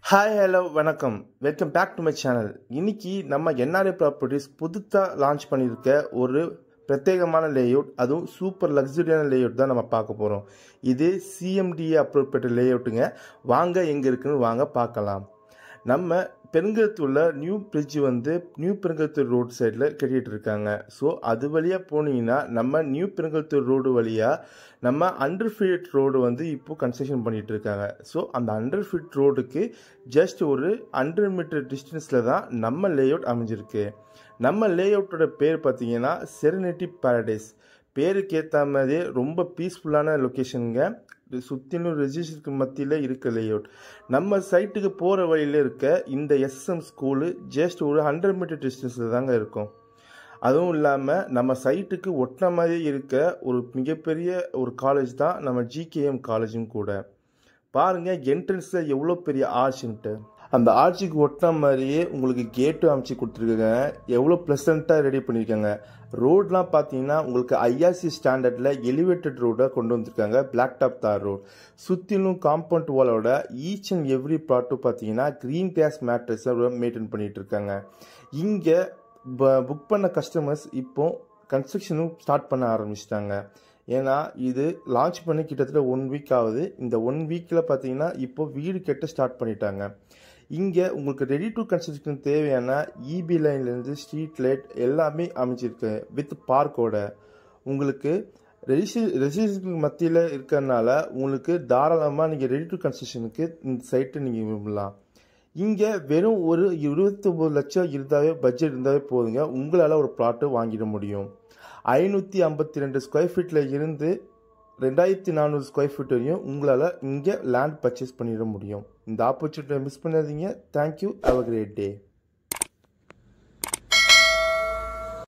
Hi hello வணக்கம் welcome back to my channel. இன்னைக்கு நம்ம என்ஆர்ஏ ப்ராப்பர்ட்டிஸ் புதுசாக லான்ச் பண்ணியிருக்க ஒரு பிரத்யேகமான லேஅவுட், அதுவும் சூப்பர் லக்ஸுரியான லேஅவுட் தான் நம்ம பார்க்க போகிறோம். இது சிஎம்டிஏ அப்ரூவ் பெற்ற லேஅவுட்டுங்க. வாங்க எங்கே இருக்குன்னு வாங்க பார்க்கலாம். நம்ம பெருங்கலத்தூரில் new bridge new Perungalathur road சைடில் கட்டிகிட்டு இருக்காங்க. ஸோ அது வழியாக போனீங்கன்னா நம்ம நியூ பெருங்கலத்தூர் ரோடு வழியாக நம்ம அண்டர்ஃபீட் ரோடு இப்போது கன்ஸ்ட்ரக்ஷன் பண்ணிகிட்டு இருக்காங்க. ஸோ அந்த அண்டர்ஃபீட் ரோடுக்கு ஜஸ்ட் ஒரு 100 மீட்டர் டிஸ்டன்ஸில் தான் நம்ம லேஅவுட் அமைஞ்சிருக்கு. நம்ம லேஅவுட்டோட பேர் பார்த்தீங்கன்னா செரெனிட்டி பாரடைஸ். பேருக்கு ஏற்ற மாதிரியே ரொம்ப பீஸ்ஃபுல்லான லொக்கேஷனுங்க. சுற்றிலும் ரெஜிஸ்டருக்கு மத்தியில் இருக்க லேஅவுட். நம்ம சைட்டுக்கு போகிற வழியில் இருக்க இந்த எஸ்எம் ஸ்கூலு ஜஸ்ட் ஒரு 100 மீட்டர் டிஸ்டன்ஸில் தாங்க இருக்கும். அதுவும் இல்லாமல் நம்ம சைட்டுக்கு ஒட்டின மாதிரி இருக்க ஒரு மிகப்பெரிய ஒரு காலேஜ் தான் நம்ம ஜிகேஎம் காலேஜும் கூட. பாருங்கள் என்ட்ரன்ஸில் எவ்வளோ பெரிய ஆர்ச்சுன்ட்டு. அந்த ஆர்ச்சுக்கு ஒட்டின மாதிரியே உங்களுக்கு கேட்டும் அமைச்சு கொடுத்துருக்காங்க. எவ்வளோ ப்ளசண்ட்டாக ரெடி பண்ணியிருக்காங்க. ரோட்லாம் பார்த்தீங்கன்னா உங்களுக்கு ஐஆர்சி ஸ்டாண்டர்டில் எலிவேட்டட் ரோடாக கொண்டு வந்திருக்காங்க. பிளாக் டாப் தார் ரோட். சுற்றிலும் காம்பவுண்ட் வாலோட ஈச் அண்ட் எவ்ரி ப்ளாட்டும் பார்த்தீங்கன்னா க்ரீன் கிராஸ் மேட்ரஸை மெயின்டைன் பண்ணிகிட்டு இருக்காங்க. இங்கே புக் பண்ண கஸ்டமர்ஸ் இப்போ கன்ஸ்ட்ரக்ஷனும் ஸ்டார்ட் பண்ண ஆரம்பிச்சிட்டாங்க. ஏன்னா இது லான்ச் பண்ணி கிட்டத்தட்ட 1 வீக் ஆகுது. இந்த 1 வீக்கில் பார்த்தீங்கன்னா இப்போ வீடு கட்ட ஸ்டார்ட் பண்ணிட்டாங்க. இங்கே உங்களுக்கு ரெடி டு கன்ஸ்ட்ரக்ஷன் தேவையான இபி லைன்லேருந்து ஸ்ட்ரீட் லைட் எல்லாமே அமைச்சிருக்கு வித் பார்க்கோட. உங்களுக்கு ரெசிடென்சிக்கு மத்தியில் இருக்கிறதுனால உங்களுக்கு தாராளமாக நீங்கள் ரெடி டு கன்ஸ்ட்ரக்ஷனுக்கு இந்த சைட்டை நீங்கள் விரும்பலாம். இங்கே வெறும் ஒரு 29 லட்சம் இருந்தாவே பட்ஜெட் இருந்தாவே போதுங்க, உங்களால் ஒரு பிளாட்டு வாங்கிட முடியும். 552 ஸ்கொயர் ஃபீட்டில் இருந்து 2400 ஸ்கொயர் ஃபீட் வரையும் உங்களால் இங்கே லேண்ட் பர்ச்சேஸ் பண்ணிட முடியும். இந்த ஆப்பர்ச்சுனிட்டியை மிஸ் பண்ணாதீங்க. Thank you. Have a great day.